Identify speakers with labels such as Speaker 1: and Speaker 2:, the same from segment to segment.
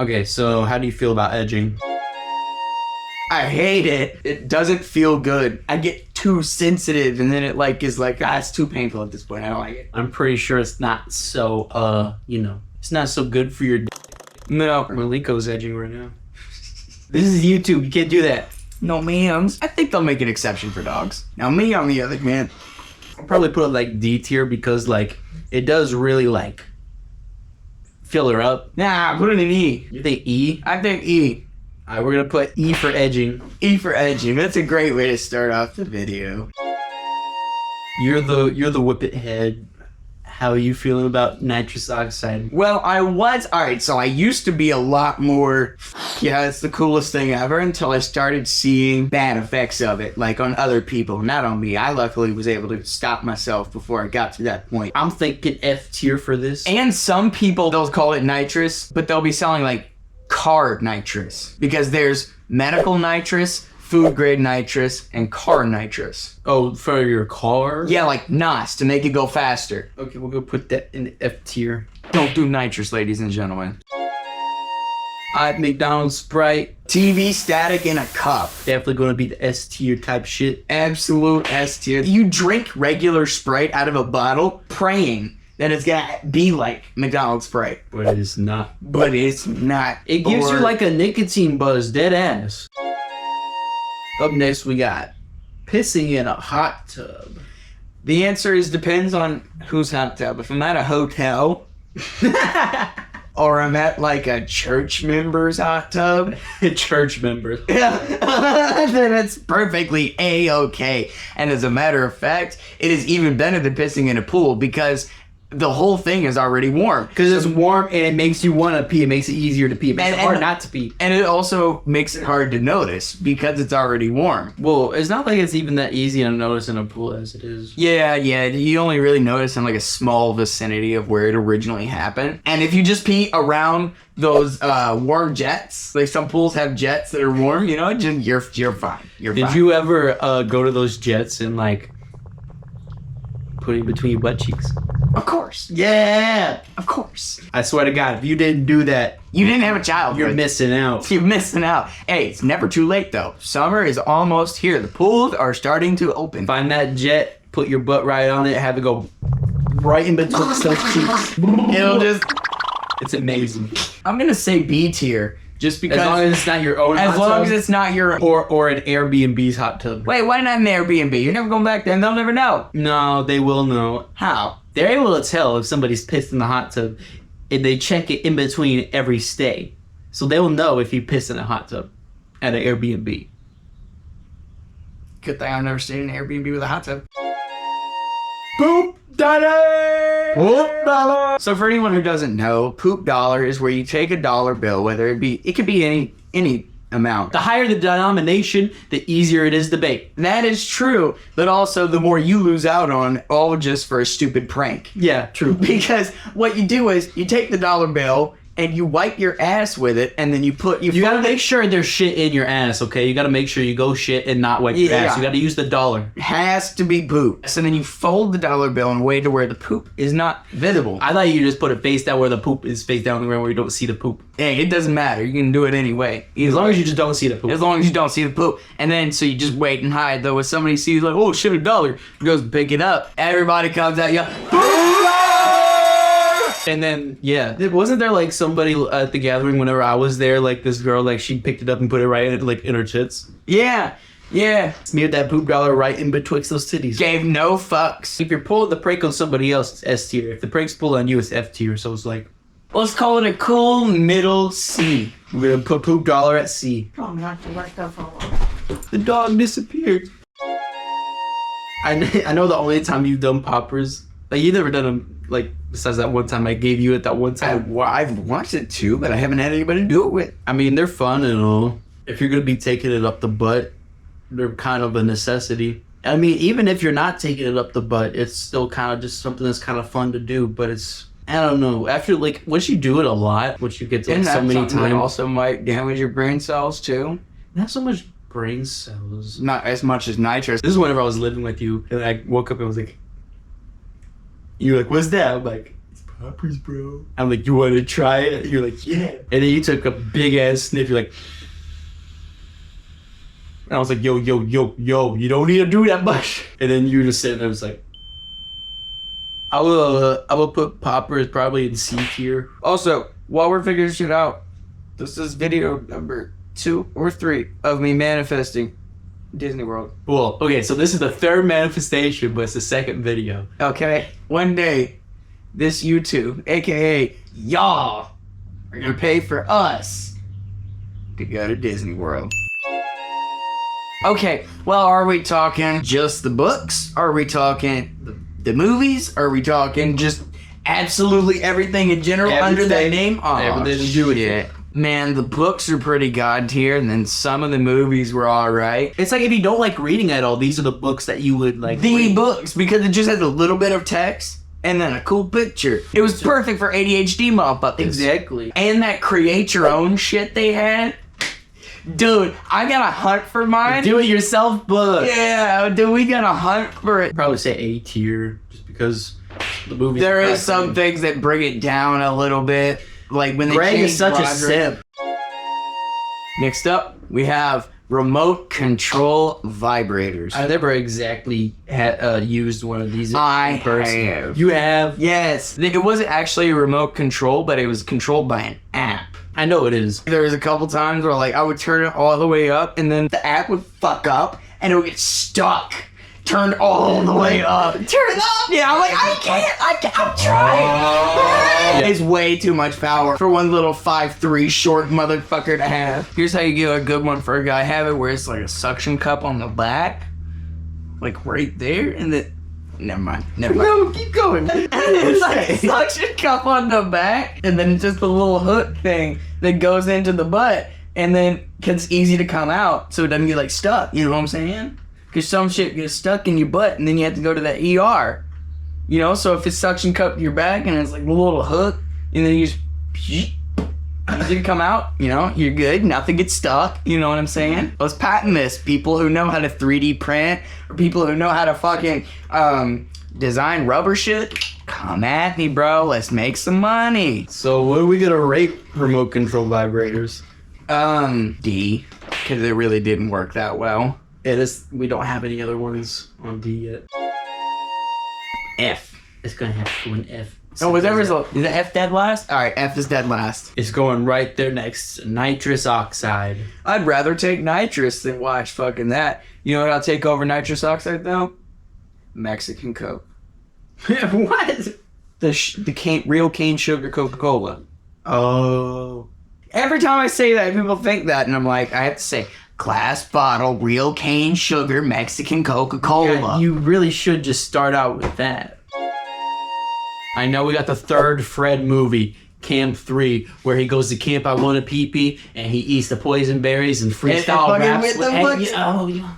Speaker 1: Okay, so how do you feel about edging?
Speaker 2: I hate it. It doesn't feel good. I get too sensitive, and then it it's too painful at this point. I don't like it.
Speaker 1: I'm pretty sure it's not so, it's not so good for your d.
Speaker 2: No.
Speaker 1: Maliko's edging right now. This is YouTube. You can't do that.
Speaker 2: No ma'ams. I think they'll make an exception for dogs. Now me, on the other hand,
Speaker 1: I'll probably put it like D tier because like it does really like fill her up.
Speaker 2: nah, put it in E.
Speaker 1: You think E?
Speaker 2: I think E.
Speaker 1: Alright, we're gonna put E for edging.
Speaker 2: E for edging. That's a great way to start off the video.
Speaker 1: You're the whippet head. How are you feeling about nitrous oxide?
Speaker 2: Well, alright, so I used to be a lot more, yeah, it's the coolest thing ever until I started seeing bad effects of it, like on other people, not on me. I luckily was able to stop myself before I got to that point.
Speaker 1: I'm thinking F tier for this.
Speaker 2: And some people, they'll call it nitrous, but they'll be selling like car nitrous, because there's medical nitrous, food grade nitrous, and car nitrous.
Speaker 1: Oh, for your car?
Speaker 2: Yeah, like NOS to make it go faster.
Speaker 1: Okay, we'll go put that in F tier.
Speaker 2: Don't do nitrous, ladies and gentlemen.
Speaker 1: McDonald's Sprite.
Speaker 2: TV static in a cup.
Speaker 1: Definitely gonna be the S tier type shit.
Speaker 2: Absolute S tier. You drink regular Sprite out of a bottle praying that it's gonna be like McDonald's Sprite.
Speaker 1: But it's not.
Speaker 2: But it's not.
Speaker 1: It gives you like a nicotine buzz, dead ass. Up next we got pissing in a hot tub.
Speaker 2: The answer is depends on whose hot tub. If I'm at a hotel or I'm at like a church member's hot tub,
Speaker 1: Church members.
Speaker 2: then it's perfectly A-okay. And as a matter of fact, it is even better than pissing in a pool because the whole thing is already warm.
Speaker 1: Because it's warm and it makes you want to pee. It makes it easier to pee. It makes it hard not to pee.
Speaker 2: And it also makes it hard to notice because it's already warm.
Speaker 1: Well, it's not like it's even that easy to notice in a pool as it is.
Speaker 2: Yeah. You only really notice in like a small vicinity of where it originally happened. And if you just pee around those warm jets, like some pools have jets that are warm, you're fine.
Speaker 1: Did you ever go to those jets and like put it between your butt cheeks?
Speaker 2: Of course.
Speaker 1: Yeah.
Speaker 2: Of course.
Speaker 1: I swear to God, if you didn't do that,
Speaker 2: you didn't have a child.
Speaker 1: You're missing out.
Speaker 2: You're missing out. Hey, it's never too late though. Summer is almost here. The pools are starting to open.
Speaker 1: Find that jet, put your butt right on it, have it go right in between those cheeks.
Speaker 2: It'll just...
Speaker 1: It's amazing.
Speaker 2: I'm gonna say B tier. Just because...
Speaker 1: As long as it's not your own
Speaker 2: As
Speaker 1: hot
Speaker 2: long
Speaker 1: tub,
Speaker 2: as it's not your...
Speaker 1: Or an Airbnb's hot tub.
Speaker 2: Wait, why not an Airbnb? You're never going back there and they'll never know.
Speaker 1: No, they will know.
Speaker 2: How?
Speaker 1: They're able to tell if somebody's pissed in the hot tub and they check it in between every stay. So they will know if you piss in a hot tub at an Airbnb.
Speaker 2: Good thing I've never stayed in an Airbnb with a hot tub.
Speaker 1: Poop dollar!
Speaker 2: Poop dollar! So for anyone who doesn't know, poop dollar is where you take a dollar bill, it could be any amount.
Speaker 1: The higher the denomination, the easier it is to bake.
Speaker 2: That is true, but also the more you lose out on, all just for a stupid prank.
Speaker 1: Yeah, true.
Speaker 2: Because what you do is you take the dollar bill and you wipe your ass with it, and then you
Speaker 1: gotta make sure there's shit in your ass, okay? You gotta make sure you go shit and not wipe your ass. You gotta use the dollar.
Speaker 2: Has to be poop. So then you fold the dollar bill in a way to where the poop is not visible.
Speaker 1: I thought you just put it face down where the poop is face down where you don't see the poop.
Speaker 2: Hey, it doesn't matter. You can do it anyway.
Speaker 1: As long as you just don't see the poop.
Speaker 2: As long as you don't see the poop. And then, so you just wait and hide, though. If somebody sees, like, oh shit, a dollar, goes to pick it up. Everybody comes out,
Speaker 1: and then, yeah, wasn't there like somebody at the gathering whenever I was there, like this girl, like she picked it up and put it right in her tits?
Speaker 2: Yeah.
Speaker 1: Smeared that poop dollar right in betwixt those titties.
Speaker 2: Gave no fucks.
Speaker 1: If you're pulling the prank on somebody else, it's S tier. If the prank's pulled on you, it's F tier. So it's like,
Speaker 2: let's call it a cool middle C.
Speaker 1: We're gonna put poop dollar at C.
Speaker 2: Oh, not to let that fall off.
Speaker 1: The dog disappeared. I know the only time you've done poppers, like you never done them, like besides that one time I gave you it that one time.
Speaker 2: I've watched it too, but I haven't had anybody do it with.
Speaker 1: I mean, they're fun and all. If you're gonna be taking it up the butt, they're kind of a necessity. I mean, even if you're not taking it up the butt, it's still kind of just something that's kind of fun to do. But it's, I don't know. After like once you do it a lot, once you get to like, so many times,
Speaker 2: also might damage your brain cells too.
Speaker 1: Not so much brain cells.
Speaker 2: Not as much as nitrous.
Speaker 1: This is whenever I was living with you, and I woke up and was like, "You were like, what's that?" I'm like, "It's poppers, bro. I'm like, you want to try it? You're like, yeah. And then you took a big ass sniff. You're like, and I was like, yo, you don't need to do that much. And then you just sitting there, was like, I will put poppers probably in C tier.
Speaker 2: Also, while we're figuring shit out, this is video number 2 or 3 of me manifesting Disney World.
Speaker 1: Well, okay, so this is the third manifestation, but it's the second video.
Speaker 2: Okay, one day, this YouTube, aka y'all, are gonna pay for us to go to Disney World. Okay, well, are we talking just the books? Are we talking the movies? Are we talking just absolutely everything in general under that name? Oh,
Speaker 1: everything to do with
Speaker 2: it. Man, the books are pretty god tier, and then some of the movies were alright.
Speaker 1: It's like if you don't like reading at all, these are the books that you would like.
Speaker 2: The books, because it just has a little bit of text and then a cool picture. It was perfect for ADHD motherfuckers.
Speaker 1: Exactly.
Speaker 2: And that create your own shit they had. Dude, I gotta hunt for mine.
Speaker 1: Do it yourself book.
Speaker 2: Yeah, dude, we gotta hunt for it.
Speaker 1: Probably say A tier, just because the movie.
Speaker 2: There is some things that bring it down a little bit, like when they
Speaker 1: Greg
Speaker 2: changed
Speaker 1: is such
Speaker 2: Roger.
Speaker 1: a simp.
Speaker 2: Next up, we have remote control vibrators.
Speaker 1: I never exactly used one of these.
Speaker 2: I
Speaker 1: in person.
Speaker 2: have.
Speaker 1: You have?
Speaker 2: Yes, it wasn't actually a remote control, but it was controlled by an app.
Speaker 1: I know it is.
Speaker 2: There was a couple times where like I would turn it all the way up, and then the app would fuck up, and it would get stuck. Turned all the way up. Turn it up! Yeah, I'm like, I'm trying. It's way too much power for one little 5'3" short motherfucker to have. Here's how you get a good one for a guy. Have it where it's like a suction cup on the back. Like right there, and then... Never mind. No, keep going. It's like a suction cup on the back, and then just a little hook thing that goes into the butt, and then it's easy to come out, so it doesn't get like stuck. You know what I'm saying? Because some shit gets stuck in your butt, and then you have to go to the ER. You know, so if it's suction cup your back, and it's like a little hook, and then you just easy to come out, you know, you're good. Nothing gets stuck. You know what I'm saying? Let's patent this. People who know how to 3D print, or people who know how to fucking design rubber shit, come at me, bro. Let's make some money.
Speaker 1: So what are we gonna rate remote control vibrators?
Speaker 2: D, because it really didn't work that well.
Speaker 1: It is. We don't have any other ones on D yet.
Speaker 2: F.
Speaker 1: It's gonna have to go an F.
Speaker 2: No, whatever's is the F dead last? Alright, F is dead last.
Speaker 1: It's going right there next to nitrous oxide.
Speaker 2: I'd rather take nitrous than watch fucking that. You know what I'll take over nitrous oxide though? Mexican Coke.
Speaker 1: What?
Speaker 2: The real cane sugar Coca-Cola.
Speaker 1: Oh.
Speaker 2: Every time I say that, people think that, and I'm like, I have to say, glass bottle, real cane sugar, Mexican Coca-Cola.
Speaker 1: Yeah, you really should just start out with that. I know we got the third Fred movie, Camp 3, where he goes to camp I Want a Pee-Pee, and he eats the poison berries and freestyle raps. Start over.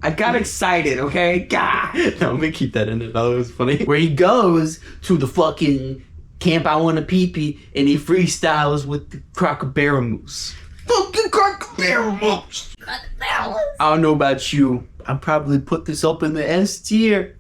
Speaker 2: I got excited, okay? God.
Speaker 1: No, I'm gonna keep that in it. That was funny. Where he goes to the fucking camp I Want a Pee-Pee, and he freestyles with the crocodile moose.
Speaker 2: Fucking crocodile moose.
Speaker 1: I don't know about you. I'd probably put this up in the S tier.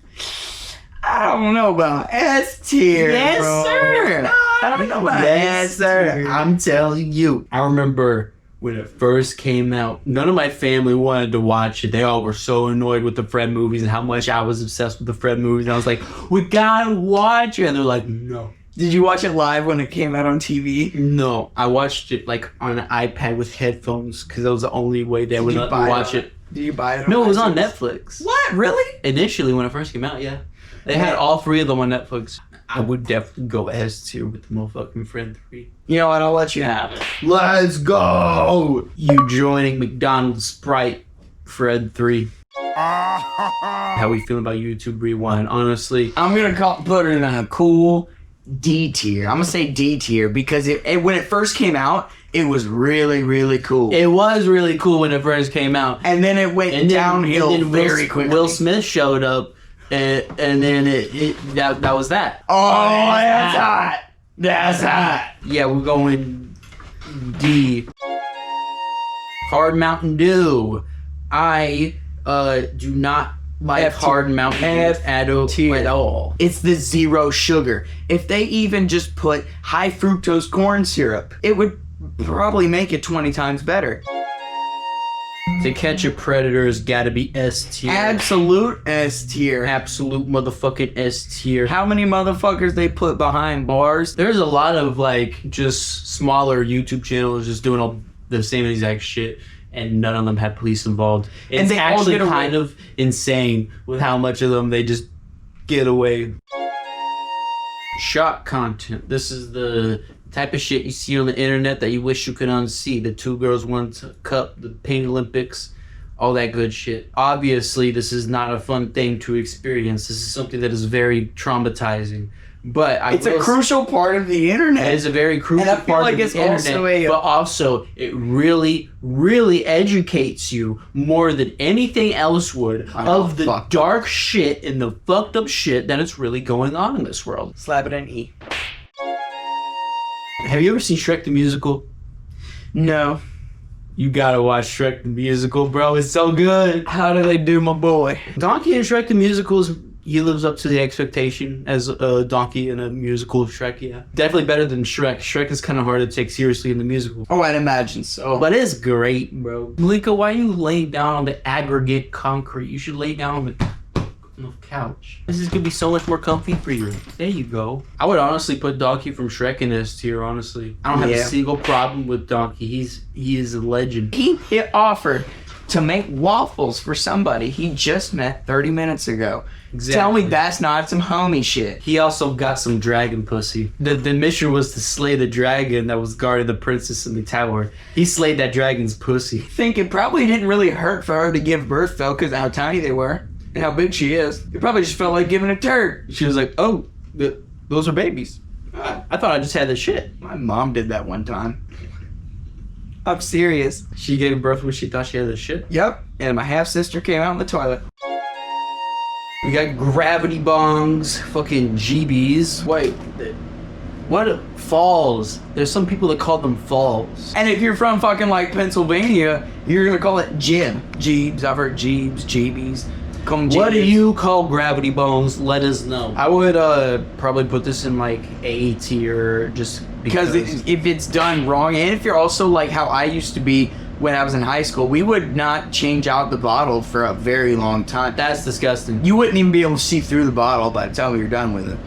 Speaker 2: I don't know about S tier.
Speaker 1: Yes,
Speaker 2: bro.
Speaker 1: sir.
Speaker 2: No, I don't know about
Speaker 1: yes,
Speaker 2: S
Speaker 1: sir.
Speaker 2: tier.
Speaker 1: I'm telling you. I remember when it first came out, none of my family wanted to watch it. They all were so annoyed with the Fred movies and how much I was obsessed with the Fred movies. And I was like, we gotta watch it. And they're like, no.
Speaker 2: Did you watch it live when it came out on TV?
Speaker 1: No. I watched it like on an iPad with headphones because that was the only way they would let me watch it.
Speaker 2: Did you buy it on
Speaker 1: No, it was
Speaker 2: iTunes?
Speaker 1: on Netflix.
Speaker 2: What? Really?
Speaker 1: Initially, when it first came out, yeah. They had all 3 of them on Netflix. I would definitely go S tier with the motherfucking Fred 3.
Speaker 2: You know what? I'll let you have it.
Speaker 1: Let's go! You joining McDonald's Sprite, Fred 3. How we feeling about YouTube Rewind? Honestly,
Speaker 2: I'm gonna put it in a cool D tier. I'm gonna say D tier because when it first came out, it was really, really cool.
Speaker 1: it was really cool when it first came out.
Speaker 2: And then it went downhill very quickly.
Speaker 1: Will Smith showed up, and then that was that.
Speaker 2: Oh, that's hot. That's hot.
Speaker 1: Yeah, we're going D. Hard Mountain Dew. I do not like
Speaker 2: F
Speaker 1: hard Mountain Dew at all.
Speaker 2: It's the zero sugar. If they even just put high fructose corn syrup, it would probably make it 20 times better.
Speaker 1: To catch a predator has got to be S tier.
Speaker 2: Absolute S tier.
Speaker 1: Absolute motherfucking S tier.
Speaker 2: How many motherfuckers they put behind bars?
Speaker 1: There's a lot of like just smaller YouTube channels just doing all the same exact shit, and none of them have police involved. It's
Speaker 2: they all
Speaker 1: actually
Speaker 2: get away.
Speaker 1: kind of insane with how much of them they just get away. Shock content. This is the type of shit you see on the internet that you wish you could unsee. The 2 girls, 1 cup, the Pain Olympics, all that good shit. Obviously, this is not a fun thing to experience. This is something that is very traumatizing. But
Speaker 2: It's a crucial part of the internet.
Speaker 1: It is a very crucial
Speaker 2: And I feel
Speaker 1: part
Speaker 2: like
Speaker 1: of the
Speaker 2: it's
Speaker 1: internet,
Speaker 2: also a-
Speaker 1: but also it really, really educates you more than anything else would of the
Speaker 2: fuck.
Speaker 1: dark shit and the fucked up shit that is really going on in this world.
Speaker 2: Slap it an E.
Speaker 1: Have you ever seen Shrek the Musical?
Speaker 2: No.
Speaker 1: You gotta watch Shrek the Musical, bro. It's so good.
Speaker 2: How do they do, my boy?
Speaker 1: Donkey in Shrek the Musical he lives up to the expectation as a donkey in a musical of Shrek, yeah. Definitely better than Shrek. Shrek is kind of hard to take seriously in the musical.
Speaker 2: Oh, I'd imagine so.
Speaker 1: But it's great, bro. Malika, why you lay down on the aggregate concrete? You should lay down on the couch. This is gonna be so much more comfy for you. There you go. I would honestly put Donkey from Shrek in this tier, honestly. I don't have a single problem with Donkey. He is a legend.
Speaker 2: He offered to make waffles for somebody he just met 30 minutes ago.
Speaker 1: Exactly.
Speaker 2: Tell me that's not some homie shit.
Speaker 1: He also got some dragon pussy. The mission was to slay the dragon that was guarding the princess in the tower. He slayed that dragon's pussy.
Speaker 2: I think it probably didn't really hurt for her to give birth, though, because of how tiny they were and how big she is. It probably just felt like giving a turd.
Speaker 1: She was like, oh, those are babies. I thought I just had the shit.
Speaker 2: My mom did that one time. I'm serious.
Speaker 1: She gave birth when she thought she had the shit.
Speaker 2: Yep. And my half-sister came out in the toilet.
Speaker 1: We got gravity bongs, fucking GBs. Wait, what? Falls. There's some people that call them falls.
Speaker 2: And if you're from fucking like Pennsylvania, you're gonna call it jib. Jeebs. I've heard jeebs, jeebies. Call them
Speaker 1: What do
Speaker 2: jeebies.
Speaker 1: you call gravity bongs? Let us know. I would probably put this in like A tier just
Speaker 2: Because if it's done wrong, and if you're also like how I used to be when I was in high school, we would not change out the bottle for a very long time.
Speaker 1: That's disgusting.
Speaker 2: You wouldn't even be able to see through the bottle by the time you're done with it.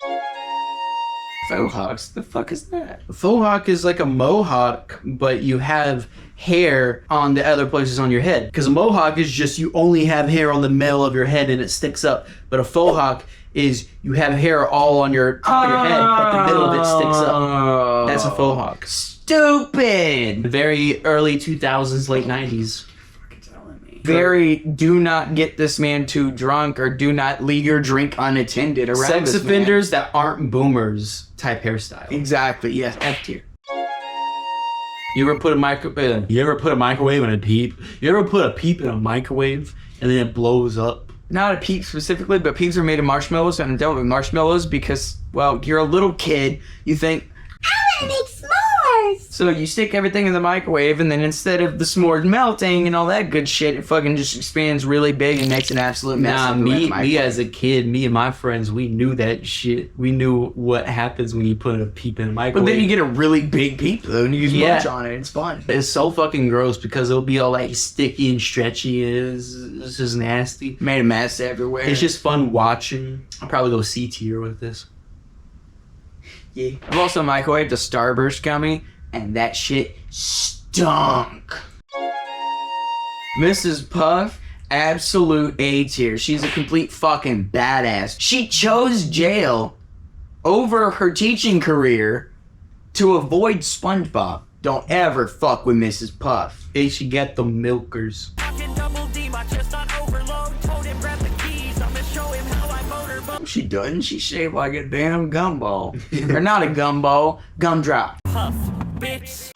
Speaker 2: Faux hawks, the fuck is that?
Speaker 1: A faux hawk is like a mohawk, but you have hair on the other places on your head. Because a mohawk is just you only have hair on the middle of your head and it sticks up. But a faux hawk is you have hair all on your top of your head, but the middle of it sticks up. That's a faux hawk.
Speaker 2: Stupid!
Speaker 1: Very early 2000s, late 90s.
Speaker 2: Very do not get this man too drunk or do not leave your drink unattended around
Speaker 1: Sex
Speaker 2: this
Speaker 1: offenders that aren't boomers type hairstyle.
Speaker 2: man. Exactly, yes, F tier.
Speaker 1: You ever put a microwave in a peep? You ever put a peep in a microwave and then it blows up?
Speaker 2: Not a peep specifically, but peeps are made of marshmallows, and I'm done with marshmallows because, well, you're a little kid. You think, I want to make s'mores! So you stick everything in the microwave, and then instead of the s'mores melting and all that good shit, it fucking just expands really big and makes an absolute mess.
Speaker 1: Nah,
Speaker 2: of the
Speaker 1: me
Speaker 2: microwave.
Speaker 1: as a kid, me and my friends, we knew that shit. We knew what happens when you put a peep in a
Speaker 2: But
Speaker 1: microwave.
Speaker 2: then you get a really big peep, though, and you can
Speaker 1: Yeah.
Speaker 2: munch on it. It's fun.
Speaker 1: It's so fucking gross because it'll be all like sticky and stretchy and it's just nasty.
Speaker 2: Made a mess everywhere.
Speaker 1: It's just fun watching. I'll probably go C tier with this.
Speaker 2: Yeah. I've also microwaved a Starburst gummy, and that shit stunk. Mrs. Puff, absolute A tier. She's a complete fucking badass. She chose jail over her teaching career to avoid SpongeBob. Don't ever fuck with Mrs. Puff.
Speaker 1: Hey, she got the milkers.
Speaker 2: She doesn't. She's shaped like a damn gumball. Or not a gumball, gumdrop.
Speaker 3: Puff, bitch.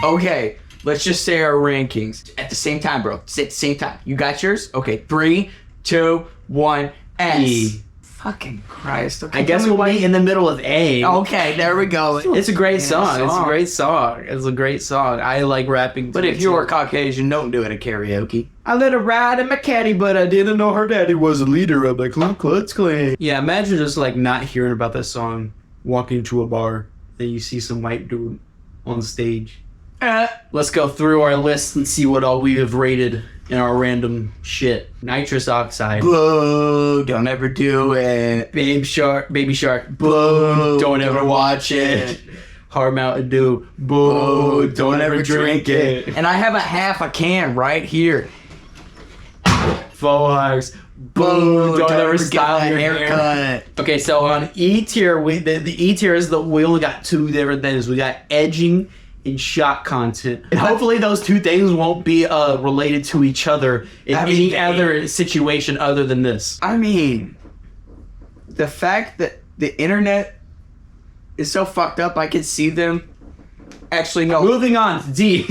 Speaker 2: Okay, let's just say our rankings at the same time, bro. Say at the same time. You got yours? Okay, 3, 2, 1, S.
Speaker 1: E.
Speaker 2: Fucking Christ. Okay,
Speaker 1: I guess
Speaker 2: tell me
Speaker 1: we'll
Speaker 2: why-
Speaker 1: be in the middle of A.
Speaker 2: Okay, there we go.
Speaker 1: It's a great
Speaker 2: Yeah,
Speaker 1: song. It's a
Speaker 2: song.
Speaker 1: great song. It's a great song. I like rapping.
Speaker 2: But
Speaker 1: to
Speaker 2: if
Speaker 1: it,
Speaker 2: you're
Speaker 1: too.
Speaker 2: Caucasian, don't do it at karaoke.
Speaker 1: I let her ride in my caddy, but I didn't know her daddy was a leader of the Ku Klux Klan. Yeah, imagine just like not hearing about that song, walking to a bar, then you see some white dude on stage. Let's go through our list and see what all we have rated in our random shit. Nitrous oxide.
Speaker 2: Boo, don't ever do it.
Speaker 1: Baby Shark. Boo, don't ever watch it. Hard Mountain Dew. Boo, don't ever drink it.
Speaker 2: And I have a half a can right here.
Speaker 1: Faux hires. Boo, don't ever style your haircut. Okay, so on E tier, the E tier is we only got two different things. We got edging and shock content. And hopefully those two things won't be related to each other in any other situation other than this.
Speaker 2: I mean, the fact that the internet is so fucked up, I could see them. Actually, no.
Speaker 1: Moving on to D.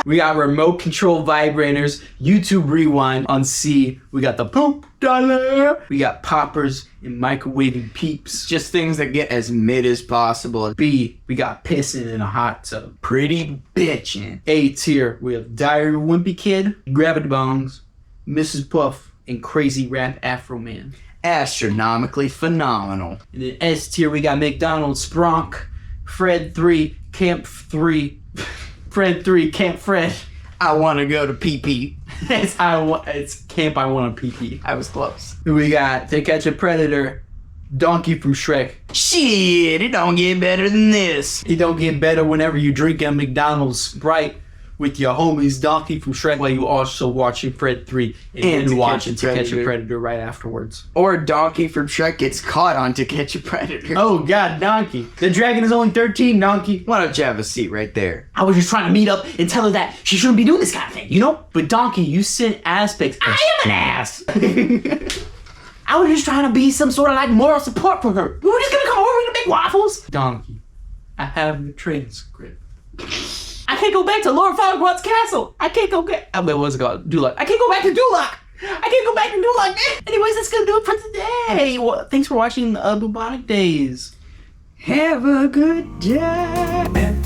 Speaker 1: We got remote control vibrators, YouTube rewind on C. We got the poop dollar. We got poppers and microwaving peeps.
Speaker 2: Just things that get as mid as possible.
Speaker 1: B. We got pissing in a hot tub.
Speaker 2: Pretty bitchin'.
Speaker 1: A tier. We have Diary of a Wimpy Kid, Gravity Bongs, Mrs. Puff, and Crazy Rap Afro Man.
Speaker 2: Astronomically phenomenal.
Speaker 1: And then S tier, we got McDonald's, Spronk, Fred 3, Camp 3, Fred 3, Camp Fred.
Speaker 2: I want to go to PP.
Speaker 1: It's Camp I Want to PP.
Speaker 2: I was close.
Speaker 1: We got To Catch a Predator, Donkey from Shrek.
Speaker 2: Shit, it don't get better than this.
Speaker 1: It don't get better whenever you drink a McDonald's Sprite with your homies Donkey from Shrek while you also watching Fred 3 and then watching To Catch a Predator right afterwards.
Speaker 2: Or Donkey from Shrek gets caught on To Catch a Predator.
Speaker 1: Oh god, Donkey. The dragon is only 13, Donkey.
Speaker 2: Why don't you have a seat right there?
Speaker 1: I was just trying to meet up and tell her that she shouldn't be doing this kind of thing, you know? But Donkey, you sent aspects. I am an ass. I was just trying to be some sort of like moral support for her. We were just gonna come over to make waffles. Donkey, I have the transcript. I can't go back to Lord Farquaad's castle. I can't go back. What's it called? Duloc. I can't go back to Duloc. I can't go back to Duloc. Anyways, that's gonna do it for today. Well, thanks for watching Bubonic Days.
Speaker 2: Have a good day.